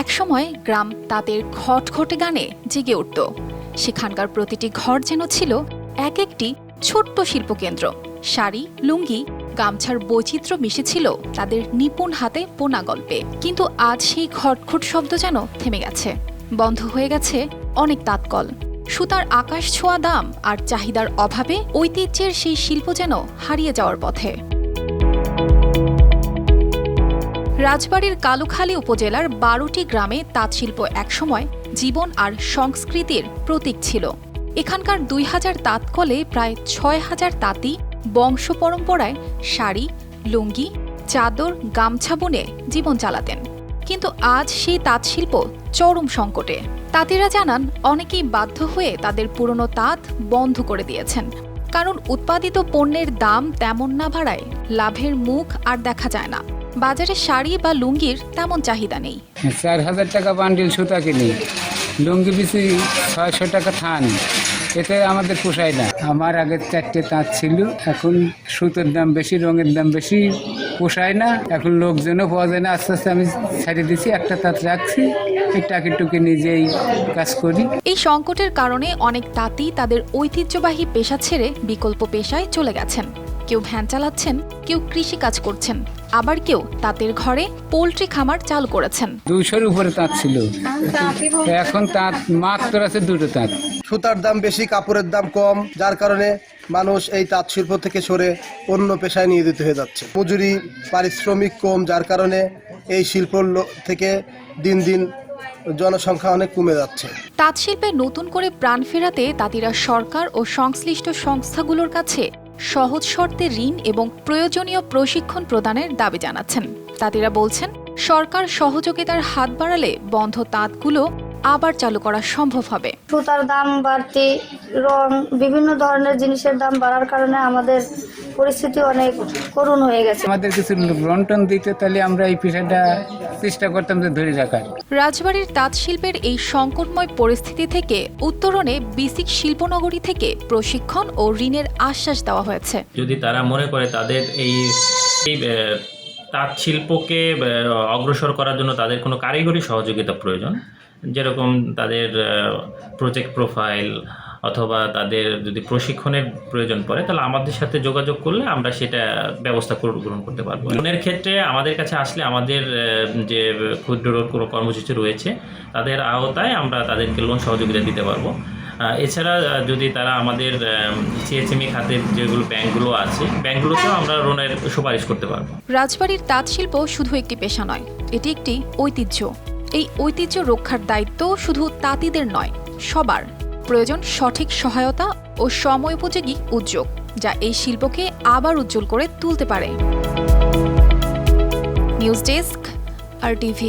একসময় গ্রাম তাদের খটখটে গানে জেগে উঠত। সেখানকার প্রতিটি ঘর যেন ছিল এক একটি ছোট্ট শিল্পকেন্দ্র। শাড়ি, লুঙ্গি, গামছার বৈচিত্র্য মিশেছিল তাদের নিপুণ হাতে বোনা গল্পে। কিন্তু আজ সেই খটখট শব্দ যেন থেমে গেছে। বন্ধ হয়ে গেছে অনেক তাঁতকল। সুতার আকাশ ছোঁয়া দাম আর চাহিদার অভাবে ঐতিহ্যের সেই শিল্প যেন হারিয়ে যাওয়ার পথে। রাজবাড়ীর কালুখালী উপজেলার ১২টি গ্রামে তাঁতশিল্প একসময় জীবন আর সংস্কৃতির প্রতীক ছিল। এখানকার ২,০০০ তাঁতকলে প্রায় ৬,০০০ তাঁতি বংশ পরম্পরায় শাড়ি, লুঙ্গি, চাদর, গামছা বুনে জীবন চালাতেন। কিন্তু আজ সেই তাঁতশিল্প চরম সংকটে। তাঁতিরা জানান, অনেকেই বাধ্য হয়ে তাদের পুরনো তাঁত বন্ধ করে দিয়েছেন, কারণ উৎপাদিত পণ্যের দাম তেমন না বাড়ায় লাভের মুখ আর দেখা যায় না। বাজারে শাড়ি বা লুঙ্গির তেমন চাহিদা নেই। ৪,০০০ টাকা বান্ডিল সুতা কিনি, লুঙ্গি বিচি ৬০০ টাকা থান, এতে আমাদের পোষায় না। আমার আগে 4টে তাঁত ছিল, এখন সুতোর দাম বেশি, রঙের দাম বেশি, পোষায় না। এখন লোকজনও পাওয়া যায় না। আস্তে আস্তে আমি ছাড়িয়ে দিচ্ছি, একটা তাঁত রাখছি, এই টাকি নিজেই কাজ করি। এই সংকটের কারণে অনেক তাঁতি তাদের ঐতিহ্যবাহী পেশা ছেড়ে বিকল্প পেশায় চলে গেছেন। কেউ ভ্যান চালাচ্ছেন, কেউ কৃষি কাজ করছেন, আবার কেউ তাঁতের ঘরে পোল্ট্রি খামার চালু করেছেন। 200-র উপরে তাঁত ছিল, এখন তাঁত মাত্র আছে 2টো তাঁত। সুতার দাম বেশি, কাপড়ের দাম কম, যার কারণে মানুষ এই তাঁত শিল্প থেকে সরে অন্য পেশায় নিয়োজিত হয়ে যাচ্ছে। মজুরি, পারিশ্রমিক কম, যার কারণে এই শিল্প থেকে দিন দিন জনসংখ্যা অনেক কমে যাচ্ছে। তাঁত শিল্পে নতুন করে প্রাণ ফেরাতে তাঁতিরা সরকার ও সংশ্লিষ্ট সংস্থাগুলোর কাছে সহজ শর্তে ঋণ এবং প্রয়োজনীয় প্রশিক্ষণ প্রদানের দাবি জানাচ্ছেন। তাঁতিরা বলছেন, সরকার সহযোগিতার হাত বাড়ালে বন্ধ তাঁতগুলো আবার চালু করা সম্ভব হবে। সুতার দাম বাড়তি, রং, বিভিন্ন ধরনের জিনিসের দাম বাড়ার কারণে আমাদের পরিস্থিতি অনেক করুণ হয়ে গেছে। আমাদের কিছু লন্টন দিতে, তাহলে আমরা এই পেশাটা চেষ্টা করতাম যে ধরে রাখার। রাজবাড়ীর তাঁত শিল্পের এই সংকটময় পরিস্থিতি থেকে উত্তরণে বিসিক শিল্পনগরী থেকে প্রশিক্ষণ ও ঋণের আশ্বাস দেওয়া হয়েছে। যদি তারা মনে করে তাদের এই তাঁত শিল্পকে অগ্রসর করার জন্য তাদের কোনো কারিগরি সহযোগিতা প্রয়োজন, যেরকম তাদের প্রজেক্ট প্রোফাইল অথবা তাদের যদি প্রশিক্ষণের প্রয়োজন পড়ে, তাহলে আমাদের সাথে যোগাযোগ করলে আমরা সেটা ব্যবস্থা গ্রহণ করতে পারবো। লোনের ক্ষেত্রে আমাদের কাছে আসলে আমাদের যে ক্ষুদ্র ঋণ কোনো কর্মসূচি রয়েছে তাদের আওতায় আমরা তাদেরকে লোন সহযোগিতা দিতে পারবো। এছাড়া যদি তারা আমাদের সিএসএমই খাতের যেগুলো ব্যাংকগুলো আছে, ব্যাংকগুলোতেও আমরা লোনের সুপারিশ করতে পারবো। রাজবাড়ীর তাঁত শিল্প শুধু একটি পেশা নয়, এটি একটি ঐতিহ্য। এই ঐতিহ্য রক্ষার দায়িত্ব শুধু তাঁতিদের নয়, সবার। প্রয়োজন সঠিক সহায়তা ও সময়োপযোগী উদ্যোগ, যা এই শিল্পকে আবার উজ্জ্বল করে তুলতে পারে। News desk, RTV।